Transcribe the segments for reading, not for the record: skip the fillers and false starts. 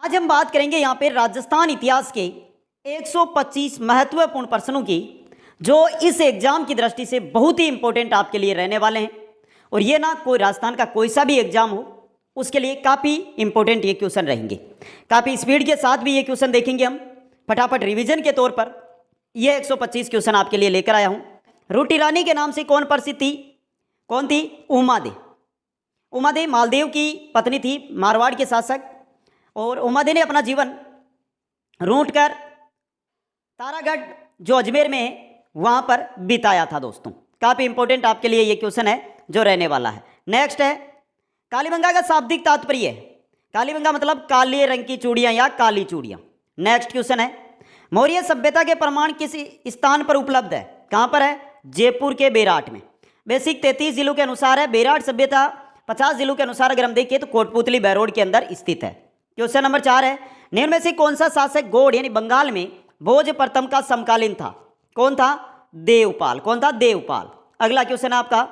आज हम बात करेंगे यहाँ पे राजस्थान इतिहास के 125 महत्वपूर्ण प्रश्नों की, जो इस एग्जाम की दृष्टि से बहुत ही इंपॉर्टेंट आपके लिए रहने वाले हैं। और ये ना कोई राजस्थान का कोई सा भी एग्जाम हो, उसके लिए काफ़ी इंपॉर्टेंट ये क्वेश्चन रहेंगे। काफ़ी स्पीड के साथ भी ये क्वेश्चन देखेंगे हम, फटाफट रिवीजन के तौर पर ये 125 क्वेश्चन आपके लिए लेकर आया हूँ। रूटी रानी के नाम से कौन प्रसिद्ध थी? कौन थी? उमा दे। उमा दे मालदेव की पत्नी थी, मारवाड़ के शासक। और उमा दे ने अपना जीवन रूट कर तारागढ़ जो अजमेर में है वहाँ पर बिताया था दोस्तों। काफ़ी इंपॉर्टेंट आपके लिए ये क्वेश्चन है जो रहने वाला है। नेक्स्ट है कालीबंगा का शाब्दिक तात्पर्य है। कालीबंगा मतलब काले रंग की चूड़ियाँ या काली चूड़ियाँ। नेक्स्ट क्वेश्चन है मौर्य सभ्यता के प्रमाण किस स्थान पर उपलब्ध है? कहाँ पर है? जयपुर के बेराट में। बेसिक 33 जिलों के अनुसार है। बेराट सभ्यता 50 जिलों के अनुसार अगर हम देखें तो कोटपुतली बैरोड के अंदर स्थित है। क्वेश्चन नंबर 4 है निम्न में से कौन सा शासक गौड़ यानी बंगाल में भोज प्रथम का समकालीन था? कौन था? देवपाल। कौन था? देवपाल। अगला क्वेश्चन है आपका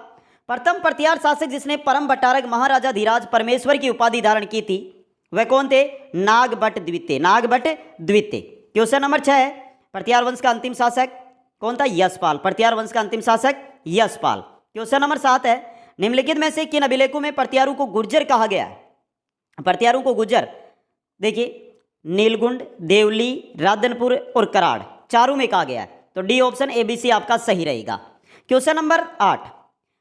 प्रथम प्रतिहार शासक जिसने परम भट्टारक महाराजा धीराज परमेश्वर की उपाधि धारण की थी वह कौन थे? नागभट्ट द्वितीय। नागभट्ट द्वितीय। क्वेश्चन नंबर 6 है प्रतिहार वंश का अंतिम शासक कौन था? यशपाल। प्रतिहार वंश का अंतिम शासक यशपाल। क्वेश्चन नंबर 7 है निम्नलिखित में से किन अभिलेखों में प्रतिहारों को गुर्जर कहा गया है? प्रतिहारों को गुर्जर देखिए नीलगुंड, देवली, राधनपुर और कराड़ चारों में कहा गया है। तो डी ऑप्शन ABC आपका सही रहेगा। क्वेश्चन नंबर 8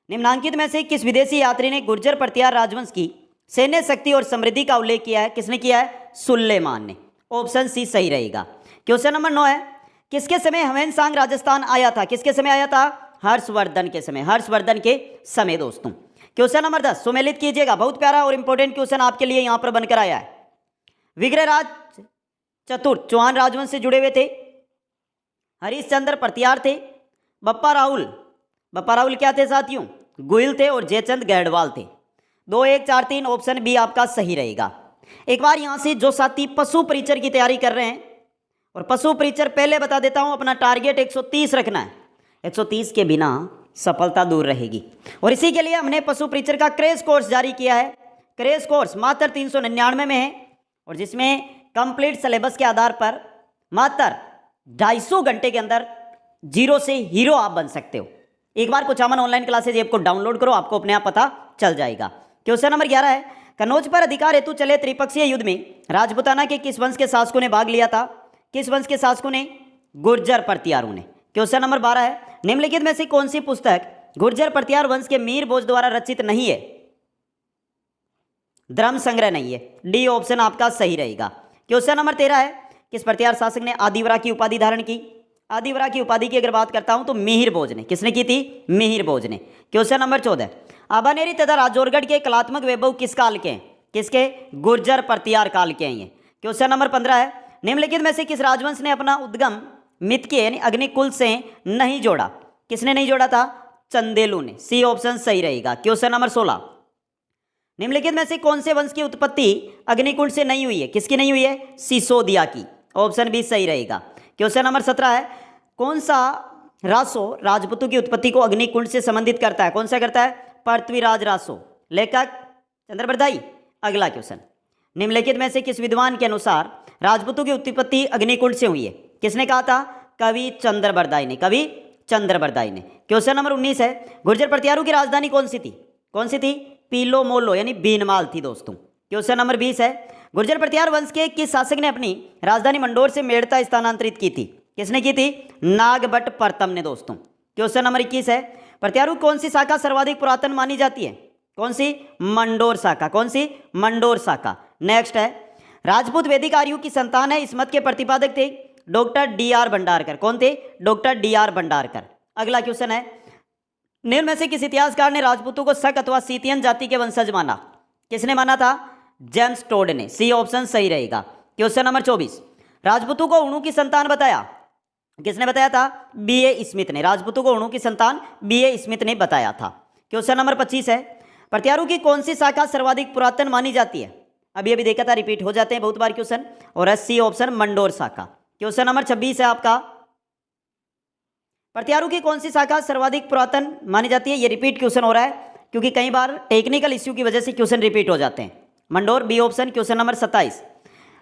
निम्नांकित में से किस विदेशी यात्री ने गुर्जर प्रतिहार राजवंश की सैन्य शक्ति और समृद्धि का उल्लेख किया है? किसने किया है? सुल्लेमान ने। ऑप्शन सी सही रहेगा। क्वेश्चन नंबर 9 है किसके समय ह्वेनसांग राजस्थान आया था? किसके समय आया था? हर्षवर्धन के समय। हर्षवर्धन के समय दोस्तों। क्वेश्चन नंबर 10 सुमेलित कीजिएगा। बहुत प्यारा और इंपॉर्टेंट क्वेश्चन आपके लिए यहां पर बनकर आया है। विग्रहराज चतुर्थ चौहान राजवंश से जुड़े हुए थे। हरिश्चंद्र प्रतिहार थे। बप्पा राहुल क्या थे साथियों? गुहिल थे। और जयचंद गढ़वाल थे। 2 1 4 3 ऑप्शन बी आपका सही रहेगा। एक बार यहां से जो साथी पशु परीक्षर की तैयारी कर रहे हैं, और पशु परीक्षर पहले बता देता हूं अपना टारगेट 130 रखना है। 130 के बिना सफलता दूर रहेगी। और इसी के लिए हमने पशु परीक्षर का क्रैश कोर्स जारी किया है। क्रैश कोर्स मात्र 399 में है, और जिसमें कंप्लीट सिलेबस के आधार पर मात्र 250 घंटे के अंदर जीरो से हीरो आप बन सकते हो। एक बार कुचामन ऑनलाइन क्लासेज ऐप को डाउनलोड करो, आपको अपने आप पता चल जाएगा। क्वेश्चन नंबर 11 है कन्नौज पर अधिकार हेतु चले त्रिपक्षीय युद्ध में राजपुताना के किस वंश के शासकों ने भाग लिया था? किस वंश के शासकों ने? गुर्जर प्रतिहारों ने। क्वेश्चन नंबर 12 है निम्नलिखित में से कौन सी पुस्तक गुर्जर प्रतिहार वंश के मीर भोज द्वारा रचित नहीं है? धर्म संग्रह नहीं है। डी ऑप्शन आपका सही रहेगा। क्वेश्चन नंबर 13 है किस प्रतिहार शासक ने आदिवरा की उपाधि धारण की? आदिवरा की उपाधि की अगर बात करता हूं तो मिहिर भोज ने। किसने की थी? मिहिर भोज ने। क्वेश्चन नंबर 14 आबानेरी तथा राजौरगढ़ के कलात्मक वैभव किस काल के हैं? किसके? गुर्जर प्रतिहार काल के हैं ये। क्वेश्चन नंबर 15 है निम्नलिखित में से किस राजवंश ने अपना उद्गम मितके यानी अग्निकुल से नहीं जोड़ा? किसने नहीं जोड़ा था? चंदेलू ने। सी ऑप्शन सही रहेगा। क्वेश्चन नंबर 16 निम्नलिखित में से कौन से वंश की उत्पत्ति अग्निकुंड से नहीं हुई है? किसकी नहीं हुई है? सिसोदिया की। ऑप्शन बी सही रहेगा। क्वेश्चन नंबर 17 है कौन सा रासो राजपूतों की उत्पत्ति को अग्निकुंड से संबंधित करता है? कौन सा करता है? पृथ्वीराज रासो। लेखक चंद्रबरदाई। अगला क्वेश्चन निम्नलिखित में से किस विद्वान के अनुसार राजपूतों की उत्पत्ति अग्निकुंड से हुई है? किसने कहा था? कवि चंद्रबरदाई ने। कवि चंद्रबरदाई ने। क्वेश्चन नंबर 19 है गुर्जर प्रतिहारों की राजधानी कौन सी थी? कौन सी थी? पीलो मोलो यानी बीनमाल थी दोस्तों। क्वेश्चन नंबर 20 है गुर्जर प्रतिहार वंश के किस शासक ने अपनी राजधानी मंडोर से मेड़ता स्थानांतरित की थी? किसने की थी? नागभट्ट प्रथम ने दोस्तों। क्वेश्चन नंबर 21 है प्रतिहारों की कौन सी शाखा सर्वाधिक पुरातन मानी जाती है? कौन सी? मंडोर शाखा। कौन सी? मंडोर शाखा। नेक्स्ट है राजपूत वैदिक आर्यों की संतान है, इस मत के प्रतिपादक थे डॉक्टर DR भंडारकर। कौन थे? Doctor DR Bhandarkar. अगला क्वेश्चन है निम्न में से किस इतिहासकार ने राजपूतों को शक अथवा सीतियन जाति के वंशज माना? किसने माना था? जेम्स टोड ने। सी ऑप्शन सही रहेगा। क्वेश्चन नंबर 24 राजपूतों को उणु की संतान बताया? किसने बताया था? BA स्मिथ ने। राजपूतों को उणु की संतान BA स्मिथ ने बताया था। क्वेश्चन नंबर 25 है प्रतिहारों की कौन सी शाखा सर्वाधिक पुरातन मानी जाती है? अभी देखा था, रिपीट हो जाते हैं बहुत बार क्वेश्चन। और सी ऑप्शन मंडोर शाखा। क्वेश्चन नंबर 26 है आपका प्रतिहारों की कौन सी शाखा सर्वाधिक पुरातन मानी जाती है? ये रिपीट क्वेश्चन हो रहा है क्योंकि कई बार टेक्निकल इश्यू की वजह से क्वेश्चन रिपीट हो जाते हैं। Mandore. B option. Question number 27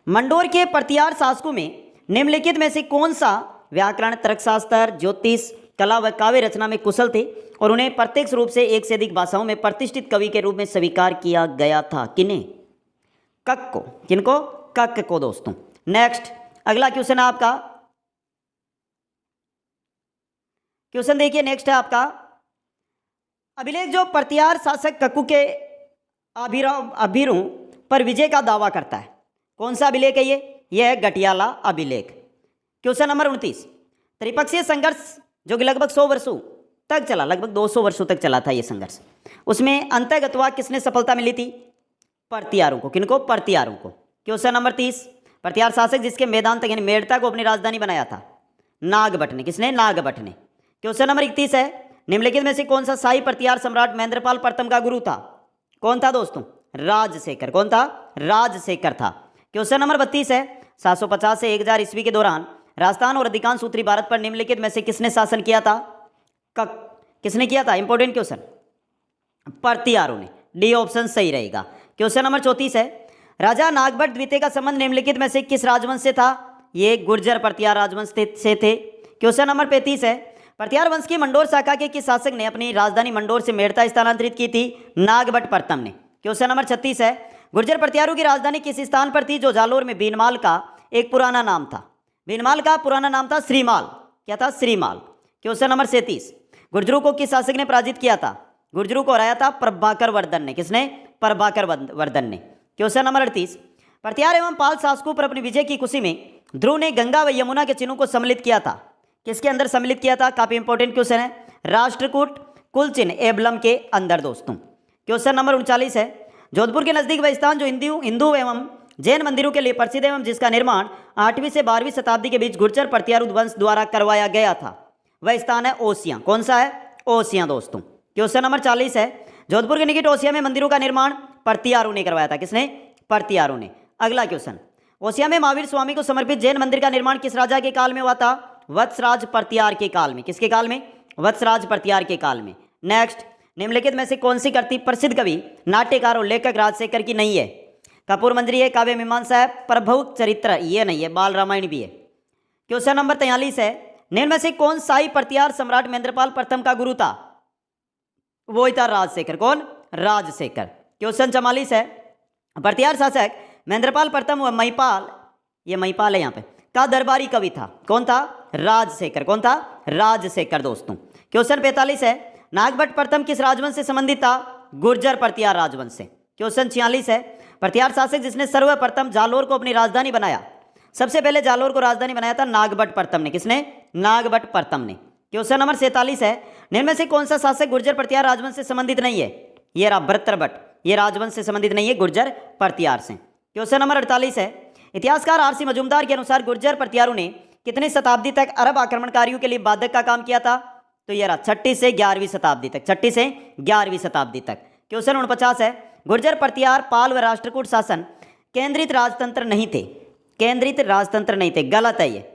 Mandore के प्रतिहार शासकों में निम्नलिखित में से कौन सा व्याकरण, तर्कशास्त्र, ज्योतिष, कला व काव्य रचना में कुशल थे और उन्हें प्रत्यक्ष रूप से एक से अधिक भाषाओं में प्रतिष्ठित कवि के रूप में स्वीकार किया गया था? किन्हें? कक को। किनको? कक को दोस्तों। नेक्स्ट अगला क्वेश्चन है आपका, क्वेश्चन देखिए नेक्स्ट है आपका, अभिलेख जो प्रतिहार शासक कक्कू के अभिरों पर विजय का दावा करता है, कौन सा अभिलेख है यह है गटियाला अभिलेख। क्वेश्चन नंबर 29, त्रिपक्षीय संघर्ष जो कि लगभग 100 वर्षों तक चला, लगभग 200 वर्षों तक चला था यह संघर्ष, उसमें अंतर्गतवा किसने सफलता मिली थी? प्रतिहारों को। किनको? प्रतिहारों को। क्वेश्चन नंबर 30, प्रतिहार शासक जिसके मेदांतक यानी मेड़ता को अपनी राजधानी बनाया था? नागभट्ट ने। किसने? नागभट्ट ने। क्वेश्चन नंबर 31 है, निम्नलिखित में से कौन सा शाही प्रतिहार सम्राट महेंद्रपाल प्रथम का गुरु था? कौन था दोस्तों? राजशेखर। कौन था? राजशेखर था। क्वेश्चन नंबर 32 है, 750 से 1000 ईस्वी के दौरान राजस्थान और अधिकांश उत्तरी भारत पर निम्नलिखित में से किसने शासन किया था? किसने किया था? इंपॉर्टेंट क्वेश्चन, प्रतिहारों ने। डी ऑप्शन सही रहेगा। क्वेश्चन नंबर 34 है, राजा नागभट्ट द्वितीय का संबंध निम्नलिखित में से किस राजवंश से था? ये गुर्जर प्रतिहार राजवंश से थे। क्वेश्चन नंबर 35 है, प्रतिहार वंश की मंडोर शाखा के किस शासक ने अपनी राजधानी मंडोर से मेड़ता स्थानांतरित की थी? नागभट्ट प्रथम ने। क्वेश्चन नंबर 36 है, गुर्जर प्रतिहारों की राजधानी किस स्थान पर थी जो जालोर में बीनमाल का एक पुराना नाम था? बीनमाल का पुराना नाम था श्रीमाल। क्या था? श्रीमाल। क्वेश्चन नंबर 37, गुर्जरों को किस शासक ने पराजित किया था? गुर्जरों को हराया था प्रभाकर वर्धन ने। किसने? प्रभाकर वर्धन ने। क्वेश्चन नंबर 38, प्रतिहार एवं पाल शासकों पर अपनी विजय की खुशी में ध्रुव ने गंगा व यमुना के चिन्हों को सम्मिलित किया था? किसके अंदर सम्मिलित किया था? काफी इंपॉर्टेंट क्वेश्चन है, राष्ट्रकूट कुल चिन्ह एबलम के अंदर दोस्तों। क्वेश्चन नंबर 39 है, जोधपुर के नजदीक वह स्थान जो हिंदू एवं जैन मंदिरों के लिए प्रसिद्ध एवं जिसका निर्माण 8वीं से 12वीं शताब्दी के बीच गुर्जर प्रतिहार वंश द्वारा करवाया गया था, वह स्थान है ओसियां। कौन सा है? ओसियां दोस्तों। क्वेश्चन नंबर 40 है, जोधपुर के निकट ओसिया में मंदिरों का निर्माण प्रतिहारों ने करवाया था। किसने? प्रतिहारों ने। अगला क्वेश्चन, ओसिया में महावीर स्वामी को समर्पित जैन मंदिर का निर्माण किस राजा के काल में हुआ था? वत्सराज प्रतिहार के काल में। किसके काल में? वत्सराज प्रतिहार के काल में। नेक्स्ट, निम्नलिखित में से कौन सी कृति प्रसिद्ध कवि, नाट्यकार और लेखक राजशेखर की नहीं है? कपूर मंजरी है, काव्य मीमांसा है, प्रभु चरित्र ये नहीं है, बाल रामायण भी है। क्वेश्चन नंबर 43 है, निम्न में से कौन शाही प्रतिहार सम्राट महेंद्रपाल प्रथम का गुरु था? वो ही था राजशेखर। कौन? राजशेखर। क्वेश्चन 44 है, प्रतिहार शासक महेंद्रपाल प्रथम व महिपाल, ये महिपाल है यहाँ पे, का दरबारी कवि था। कौन था? राजशेखर। कौन था? राजशेखर दोस्तों। क्वेश्चन 45 है, नागभट्ट प्रथम किस राजवंश से संबंधित था? गुर्जर प्रतिहार राजवंश से। क्वेश्चन 46 है, प्रतिहार शासक जिसने सर्वप्रथम जालोर को अपनी राजधानी बनाया, सबसे पहले जालोर को राजधानी बनाया था नागभट्ट प्रथम ने। किसने? नागभट्ट प्रथम ने। क्वेश्चन नंबर 47 है, निम्न में से कौन सा शासक गुर्जर प्रतिहार राजवंश से संबंधित नहीं है? ये रहा भरतरभट्ट, ये राजवंश से संबंधित नहीं है, गुर्जर प्रतिहार से। क्वेश्चन नंबर 48 है, इतिहासकार आरसी मजूमदार के अनुसार गुर्जर प्रतिहारों ने कितनी शताब्दी तक अरब आक्रमणकारियों के लिए बाधक का काम किया था? तो ये रहा 6ठी से 11वीं शताब्दी तक। 6ठी से 11वीं शताब्दी तक। क्वेश्चन 49 है, गुर्जर प्रतिहार पाल व राष्ट्रकूट शासन केंद्रित राजतंत्र नहीं थे। केंद्रित राजतंत्र नहीं थे, गलत है ये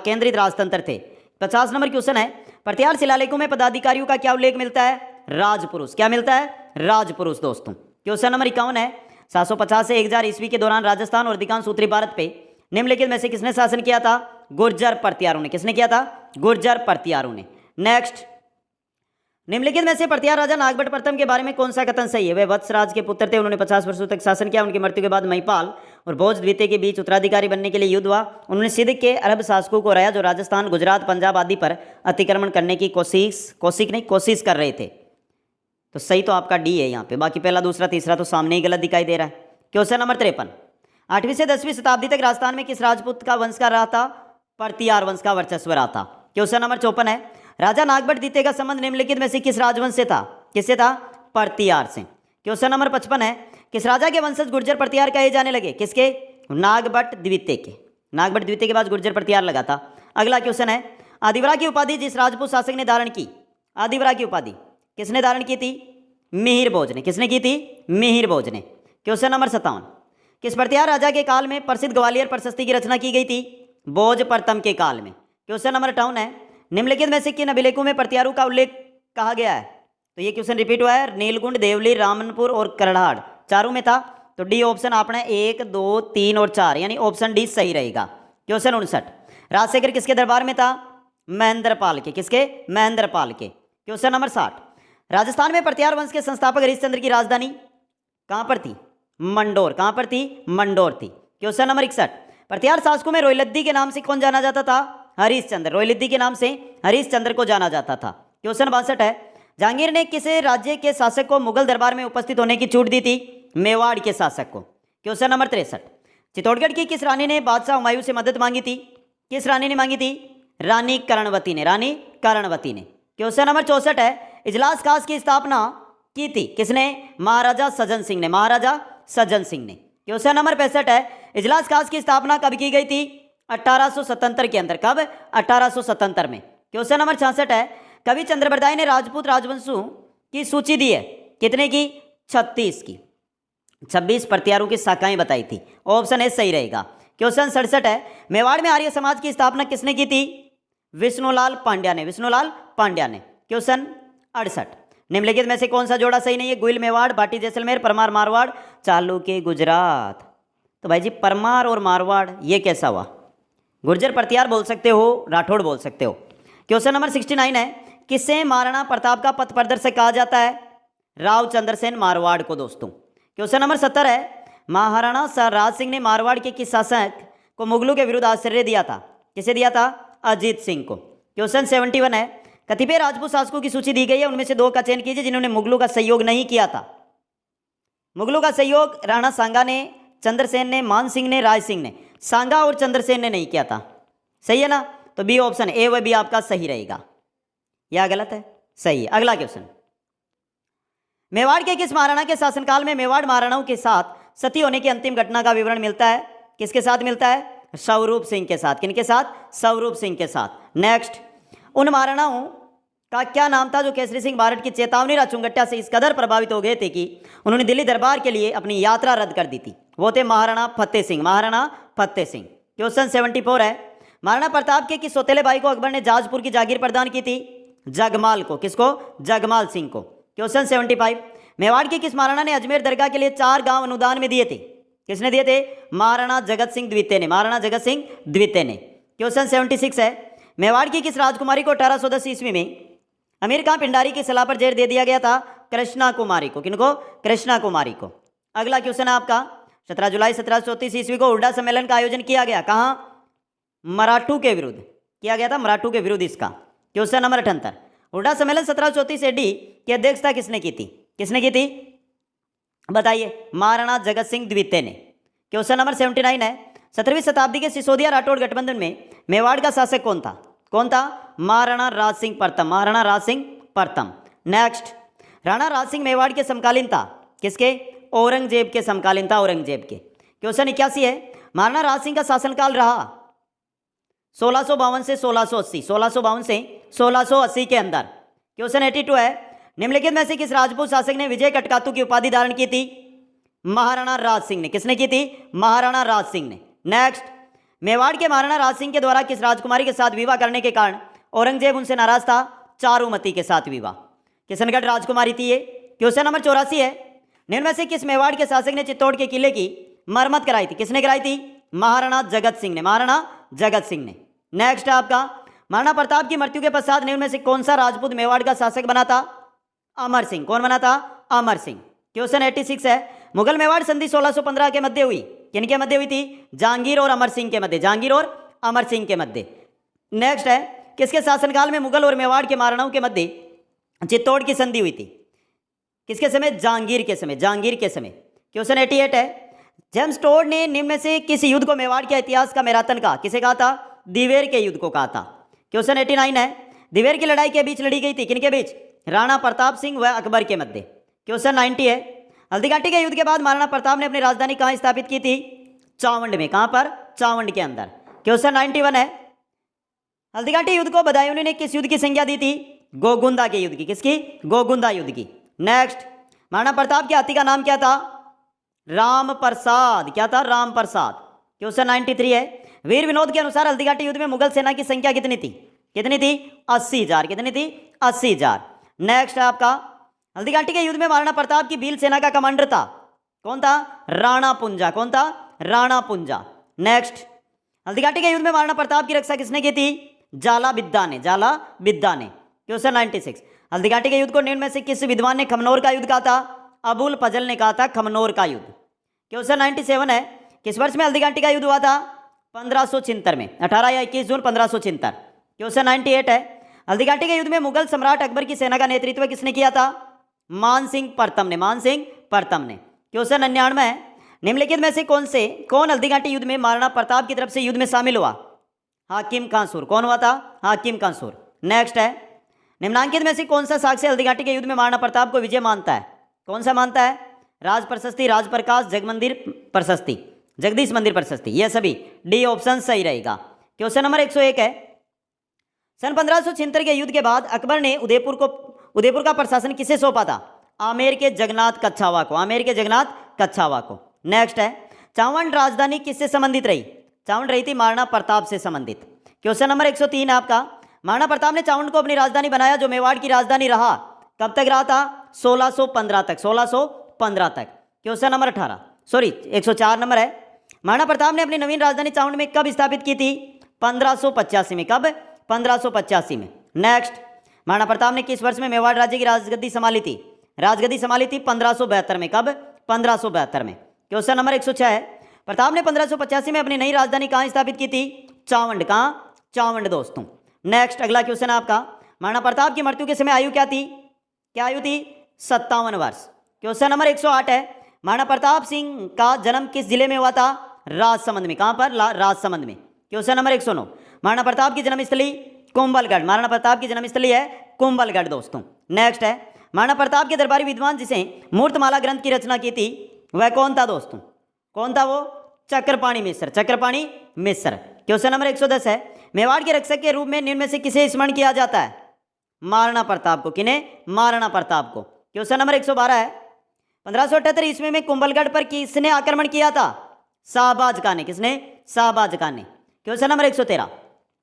केंद्रित राजतंत्र थे। 50 नंबर क्वेश्चन है, प्रतिहार शिलालेखों में पदाधिकारियों का क्या उल्लेख मिलता है? राजपुरुष। क्या मिलता है? राजपुरुष दोस्तों। क्वेश्चन नंबर 51 है, 750 से 1000 ईस्वी के दौरान राजस्थान और अधिकांश उत्तरी भारत पे निम्नलिखित में से किसने शासन किया था? गुर्जर प्रतिहारों ने। किसने किया था? गुर्जर प्रतिहारों ने। नेक्स्ट, निम्नलिखित में से प्रतिहार राजा नागभट्ट प्रथम के बारे में कौन सा कथन सही है? वे वत्सराज के पुत्र थे, उन्होंने 50 वर्षों तक शासन किया। उनकी मृत्यु के बाद महिपाल और भोज द्वितीय के बीच उत्तराधिकारी बनने के लिए युद्ध हुआ। उन्होंने सिंध के अरब शासकों को हराया जो राजस्थान, गुजरात, पंजाब आदि पर अतिक्रमण करने की कोशिश कर रहे थे। तो सही तो आपका डी है यहाँ पे, बाकी पहला, दूसरा, तीसरा तो सामने ही गलत दिखाई दे रहा है। क्वेश्चन नंबर 53, 8वीं से 10वीं शताब्दी तक राजस्थान में किस राजपूत का वंश का रहा था? प्रतिहार वंश का वर्चस्व रहा था। क्वेश्चन नंबर 54 है, राजा नागभट्ट द्वितीय का संबंध निम्नलिखित में से किस राजवंश से था? किससे था? प्रतिहार से। क्वेश्चन नंबर 55 है, किस राजा के वंशज गुर्जर प्रतिहार कहे जाने लगे? किसके? नागभट्ट द्वितीय के। नागभट्ट द्वितीय के बाद गुर्जर प्रतिहार लगा था। अगला क्वेश्चन है, आदिवरा की उपाधि जिस राजपूत शासक ने धारण की, आदिवरा की उपाधि किसने धारण की थी? मिहिर भोज ने। किसने की थी? मिहिर भोज ने। क्वेश्चन नंबर 57, किस प्रतिहार राजा के काल में प्रसिद्ध ग्वालियर प्रशस्ति की रचना की गई थी? भोज प्रथम के काल में। क्वेश्चन नंबर 58 है, निम्नलिखित में से किन अभिलेखों में प्रतिहारों का उल्लेख कहा गया है? तो ये क्वेश्चन रिपीट हुआ है, नीलकुंड, देवली, रामनपुर और करहाड़, चारों में था? तो डी ऑप्शन आपने 1, 2, 3 और 4 यानी ऑप्शन डी सही रहेगा। क्वेश्चन 59, राजशेखर किसके दरबार में था? महेंद्रपाल के। किसके? महेंद्रपाल के। क्वेश्चन नंबर 60, राजस्थान में प्रत्यार वंश के संस्थापक हरिश्चंद्र की राजधानी कहां पर थी? मंडोर। कहां पर थी? मंडोर थी। क्वेश्चन नंबर 61, प्रत्यार शासकों में रोहिलद्दी के नाम से कौन जाना जाता था? हरिश्चंद्र। रोहिलद्दी के नाम से हरिश्चंद्र को जाना जाता था। क्वेश्चन 62 है, जहांगीर ने किस राज्य के शासक को मुगल दरबार में उपस्थित होने की छूट दी थी? मेवाड़ के शासक को। क्वेश्चन नंबर 63, चित्तौड़गढ़ की किस रानी ने बादशाह हुमायूं से मदद मांगी थी? किस रानी ने मांगी थी? रानी कर्णवती ने। रानी कर्णवती ने। क्वेश्चन नंबर 64 है, इजलास खास की स्थापना की थी किसने? महाराजा सज्जन सिंह ने। महाराजा सज्जन सिंह ने। क्वेश्चन नंबर 65 है, इजलास खास की स्थापना कब की गई थी? 1877 के अंदर। कब? 1877 में। क्वेश्चन नंबर 66 है, कवि चंद्रबरदाई ने राजपूत राजवंशों की सूची दी है कितने की? 36 की। 26 प्रत्यारों की शाखाएं बताई थी। ऑप्शन ए सही रहेगा। क्वेश्चन 67 है, मेवाड़ में आर्य समाज की स्थापना किसने की थी? विष्णुलाल पांड्या ने। विष्णुलाल पांड्या ने। क्वेश्चन 68, निम्नलिखित में से कौन सा जोड़ा सही नहीं है? गोइल मेवाड़, भाटी जैसलमेर, परमार मारवाड़, चालुक्य गुजरात। तो भाई जी परमार और मारवाड़ ये कैसा हुआ? गुर्जर प्रत्यार बोल सकते हो, राठौड़ बोल सकते हो। क्वेश्चन नंबर 69 है, किसे महाराणा प्रताप का पथ प्रदर्शक कहा जाता है? राव चंद्रसेन मारवाड़ को दोस्तों। क्वेश्चन नंबर 70 है, महाराणा राज सिंह ने मारवाड़ के किस शासक को मुगलों के विरुद्ध आश्रय दिया था? किसे दिया था? अजीत सिंह को। क्वेश्चन 71 है, कतिपय राजपूत शासकों की सूची दी गई है, उनमें से 2 का चयन कीजिए जिन्होंने मुगलों का सहयोग नहीं किया था। मुगलों का सहयोग राणा सांगा ने, चंद्रसेन ने, मान सिंह ने, राय सिंह ने। सांगा और चंद्रसेन ने नहीं किया था। सही है ना? तो बी ऑप्शन ए व बी आपका सही रहेगा। या गलत है? सही है। अगला क्वेश्चन, मेवाड़ के किस महाराणा के शासनकाल में मेवाड़ महाराणाओं के साथ सती होने की अंतिम घटना का विवरण मिलता है? किसके साथ मिलता है? स्वरूप सिंह के साथ। किनके साथ? स्वरूप सिंह के साथ। नेक्स्ट, उन महाराणाओं का क्या नाम था जो केसरी सिंह बारठ की चेतावनी राचुंगट्टा से इस कदर प्रभावित हो गए थे कि उन्होंने दिल्ली दरबार के लिए अपनी यात्रा रद्द कर दी थी? वो थे महाराणा फतेह सिंह। महाराणा फतेह सिंह। क्वेश्चन 74 है, महाराणा प्रताप के किस सौतेले भाई को अकबर ने जाजपुर की जागीर प्रदान की थी? जगमाल को। किसको? जगमाल सिंह को। क्वेश्चन 75, मेवाड़ के किस महाराणा ने अजमेर दरगाह के लिए 4 गांव अनुदान में दिए थे? किसने दिए थे? महाराणा जगत सिंह द्वितीय ने। महाराणा जगत सिंह द्वितीय ने। क्वेश्चन 76 है, मेवाड़ की किस राजकुमारी को 1810 ईस्वी में अमीर खां पिंडारी की सलाह पर जेल दे दिया गया था? कृष्णा कुमारी को। किनको? कृष्णा कुमारी को। अगला क्वेश्चन है आपका, 17 जुलाई 1734 ईस्वी को हुड्डा सम्मेलन का आयोजन किया गया। कहाँ? मराठों के विरुद्ध किया गया था। मराठों के विरुद्ध इसका। क्वेश्चन नंबर 78, हुड्डा सम्मेलन 1734 एडी की अध्यक्षता किसने की थी? किसने की थी? बताइए। महाराणा जगत सिंह द्वितीय ने। क्वेश्चन नंबर 79 है, 17वीं शताब्दी के सिसोदिया राठौड़ गठबंधन में मेवाड़ का शासक कौन था? कौन था? महाराणा राज सिंह प्रथम। महाराणा राज सिंह प्रथम। नेक्स्ट, राणा राज सिंह मेवाड़ के समकालीन था। किसके? औरंगजेब के समकालीन था। औरंगजेब के। क्वेश्चन 81 है, महाराणा राज सिंह का शासनकाल रहा 1652 से 1680। 1652 से 1680 के अंदर। क्वेश्चन 82 है, निम्नलिखित में से किस राजपूत शासक ने विजय कटकातु की उपाधि धारण की थी? महाराणा राज सिंह ने। किसने की थी? महाराणा राज सिंह ने। नेक्स्ट, मेवाड़ के महाराणा राज सिंह के द्वारा किस राजकुमारी के साथ विवाह करने के कारण औरंगजेब उनसे नाराज था? चारुमती के साथ विवाह। किशनगढ़ राजकुमारी थी ये। क्वेश्चन नंबर 84 है, निम्न में से किस मेवाड़ के शासक ने चित्तौड़ के किले की मरम्मत कराई थी? किसने कराई थी? महाराणा जगत सिंह ने। महाराणा जगत सिंह ने। नेक्स्ट है आपका, महाराणा प्रताप की मृत्यु के पश्चात निम्न में से कौन सा राजपूत मेवाड़ का शासक बना था? अमर सिंह। कौन बना था? अमर सिंह। क्वेश्चन 86 है, मुगल मेवाड़ संधि 1615 के मध्य हुई। किनके मध्य हुई थी? जहांगीर और अमर सिंह के मध्य। जहांगीर और अमर सिंह के मध्य। नेक्स्ट है, किसके शासनकाल में मुगल और मेवाड़ के महाराणाओं के मध्य चित्तौड़ की संधि हुई थी? किसके समय? जहांगीर के समय। जहांगीर के समय। क्वेश्चन 88 है, जेम्स टोड ने निम्न में से किस युद्ध को मेवाड़ के इतिहास का मैराथन कहा? किसे कहा था? दिवेर के युद्ध को कहा था। क्वेश्चन 89 है, दिवेर की लड़ाई के बीच लड़ी गई थी। किनके बीच? राणा प्रताप सिंह व अकबर के मध्य। क्वेश्चन 90 है, हल्दीघाटी के युद्ध के बाद महाराणा प्रताप ने अपनी राजधानी कहाँ स्थापित की थी? चावंड में। कहाँ पर? चावंड के अंदर। क्वेश्चन 91 है, हल्दीघाटी युद्ध को बदायूं ने किस युद्ध की संज्ञा दी थी? गोगुंदा के युद्ध की। किसकी? गोगुंदा युद्ध की। नेक्स्ट, महाराणा प्रताप के हाथी का नाम क्या था? राम प्रसाद। क्या था? राम प्रसाद। क्वेश्चन 93 है, वीर विनोद के अनुसार हल्दीघाटी युद्ध में मुगल सेना की संख्या कितनी थी? कितनी थी? 80,000। कितनी थी? 80,000। नेक्स्ट है आपका, हल्दीघाटी के युद्ध में महाराणा प्रताप की भील सेना का कमांडर था कौन था? राणा पुंजा। कौन था? राणा पुंजा। नेक्स्ट, हल्दीघाटी के युद्ध में महाराणा प्रताप की रक्षा किसने की थी? जाला बिद्दा ने। जाला बिद्दा ने। क्वेश्चन 96, हल्दीघाटी के युद्ध को निम्न में से किस विद्वान ने खमनोर का युद्ध कहा था? अबुल फजल ने कहा था खमनोर का युद्ध। क्वेश्चन 97 है, किस वर्ष में हल्दीघाटी का युद्ध हुआ था? 1576 में, 18 या 21 जून 1576। क्वेश्चन 98 है, हल्दीघाटी के युद्ध में मुगल सम्राट अकबर की सेना का नेतृत्व किसने किया था? मान सिंह प्रथम ने। मान सिंह प्रथम ने। क्वेश्चन 99 है, निम्नलिखित में से कौन हल्दीघाटी युद्ध में महाराणा प्रताप की तरफ से युद्ध में शामिल हुआ? हाकिम कांसूर। कौन हुआ था? हाकिम कांसूर। नेक्स्ट है, निम्नांकित में से कौन सा साक्ष्य हल्दीघाटी के युद्ध में महाराणा प्रताप को विजय मानता है? कौन सा मानता है? राज प्रशस्ति, राज प्रकाश, जगमंदिर प्रशस्ति, जगदीश मंदिर प्रशस्ति, ये सभी डी ऑप्शन सही रहेगा। क्वेश्चन नंबर 101 है, सन 1576 के युद्ध के बाद अकबर ने उदयपुर का प्रशासन किसे सौंपा था? आमेर के जगन्नाथ कच्छावा को। आमेर के जगन्नाथ कच्छावा को। नेक्स्ट है, चावंड राजधानी किससे संबंधित रही? चावंड रही थी महाराणा प्रताप से संबंधित। क्वेश्चन नंबर 103 है आपका, महाराणा प्रताप ने चावंड को अपनी राजधानी बनाया जो मेवाड़ की राजधानी रहा। कब तक रहा था? 1615 तक। 1615 तक। क्वेश्चन नंबर 104 नंबर है, महाराणा प्रताप ने अपनी नवीन राजधानी चावंड में कब स्थापित की थी? 1585 में। कब? 1585 में। नेक्स्ट, महाराणा प्रताप ने किस वर्ष में मेवाड़ राज्य की राजगद्दी संभाली थी? राजगद्दी संभाली थी 1572 में। कब? 1572 में। क्वेश्चन नंबर 106 है, प्रताप ने 1585 में अपनी नई राजधानी कहाँ स्थापित की थी? चावंड। कहाँ? चावंड दोस्तों। नेक्स्ट, अगला क्वेश्चन है आपका, महाराणा प्रताप की मृत्यु के समय आयु क्या थी? क्या आयु थी? 57 वर्ष। क्वेश्चन नंबर 108 है, महाराणा प्रताप सिंह का जन्म किस जिले में हुआ था? राजसमंद में। कहाँ पर? राजसमंद में। क्वेश्चन नंबर 109, महाराणा प्रताप की जन्मस्थली? कुंभलगढ़। महाराणा प्रताप की जन्मस्थली है कुंभलगढ़ दोस्तों। नेक्स्ट है, महाराणा प्रताप के दरबारी विद्वान जिसे मूर्तमाला ग्रंथ की रचना की थी वह कौन था दोस्तों? कौन था वो? चक्रपाणी मिश्र। चक्रपाणी मिश्र। क्वेश्चन नंबर 110 है, मेवाड़ के रक्षक के रूप में निम्न में से किसे स्मरण किया जाता है? महाराणा प्रताप को। किन्हें? महाराणा प्रताप को। क्वेश्चन नंबर 112 है, 1578 ईस्वी में कुंभलगढ़ पर किसने आक्रमण किया था? शाहबाज खान ने। किसने? शाहबाज खान ने। क्वेश्चन नंबर 113,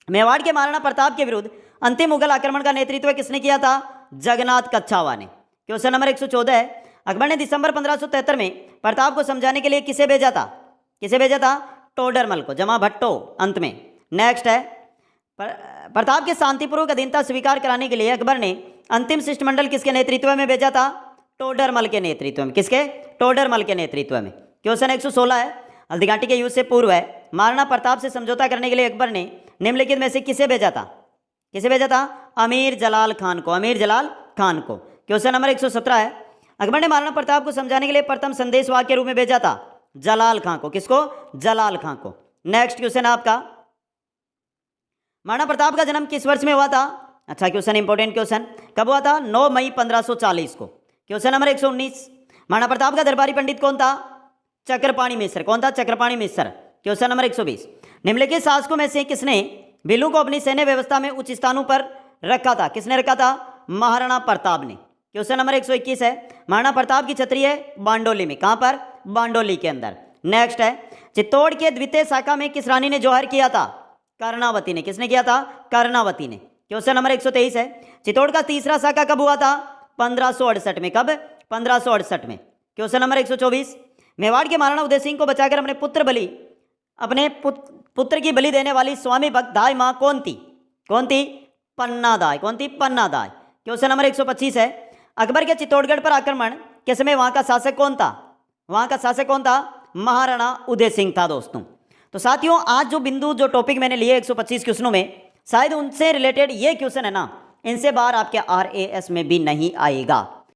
मेवाड़ के महाराणा प्रताप के विरुद्ध अंतिम मुगल आक्रमण का नेतृत्व किसने किया था? जगन्नाथ कच्छावा ने। क्वेश्चन नंबर 114 है, अकबर ने दिसंबर 1573 में प्रताप को समझाने के लिए किसे भेजा था? किसे भेजा था? टोडरमल को। जमा भट्टो अंत में। नेक्स्ट है, प्रताप के शांतिपूर्वक अधीनता स्वीकार कराने के लिए अकबर ने अंतिम शिष्टमंडल किसके नेतृत्व में भेजा था? टोडरमल के नेतृत्व में। किसके? टोडरमल के नेतृत्व में। क्वेश्चन 116 है, हल्दीघाटी के युद्ध से पूर्व है महाराणा प्रताप से समझौता करने के लिए अकबर ने निम्नलिखित में से किसे भेजा था? किसे भेजा था? अमीर जलाल खान को। अमीर जलाल खान को। क्वेश्चन नंबर 117 है, अकबर ने महाराणा प्रताप को समझाने के लिए प्रथम संदेश वाक्य के रूप में भेजा था? जलाल खां को। किसको? जलाल खां को। नेक्स्ट क्वेश्चन है आपका, महाराणा प्रताप का जन्म किस वर्ष में हुआ था? अच्छा क्वेश्चन, इंपॉर्टेंट क्वेश्चन। कब हुआ था? 9 मई 1540 को। क्वेश्चन नंबर 119, महाराणा प्रताप का दरबारी पंडित कौन था? चक्रपाणी मिश्र। कौन था? चक्रपाणी मिश्र। क्वेश्चन नंबर 120, निम्नलिखित शासकों में से किसने भिल्लू को अपनी सैन्य व्यवस्था में उच्च स्थानों पर रखा था? किसने रखा था? महाराणा प्रताप ने। क्वेश्चन नंबर 121 है, महाराणा प्रताप की छतरी है बांडोली में। कहां पर? बांडोली के अंदर। नेक्स्ट है, चित्तौड़ के द्वितीय शाखा में किस रानी ने जौहर किया था? कर्णावती ने। किसने किया था? कर्णावती ने। क्वेश्चन नंबर 123 है, चित्तौड़ का तीसरा शाखा कब हुआ था? 1568 में। कब? 1568 में। क्वेश्चन नंबर 124, मेवाड़ के महाराणा उदय सिंह को बचाकर अपने पुत्र की बलि देने वाली स्वामी भक्त दाई मां कौन थी? कौन थी? पन्ना दाई। कौन थी? पन्ना दाई। क्वेश्चन नंबर 125 है, अकबर के चित्तौड़गढ़ पर आक्रमण के समय वहां का शासक कौन था? वहां का शासक कौन था? महाराणा उदय सिंह था दोस्तों। तो साथियों, आज जो टॉपिक मैंने लिए 125 क्वेश्चनों में, शायद उनसे रिलेटेड ये क्वेश्चन है ना, इनसे बाहर आपके RAS में भी नहीं आएगा।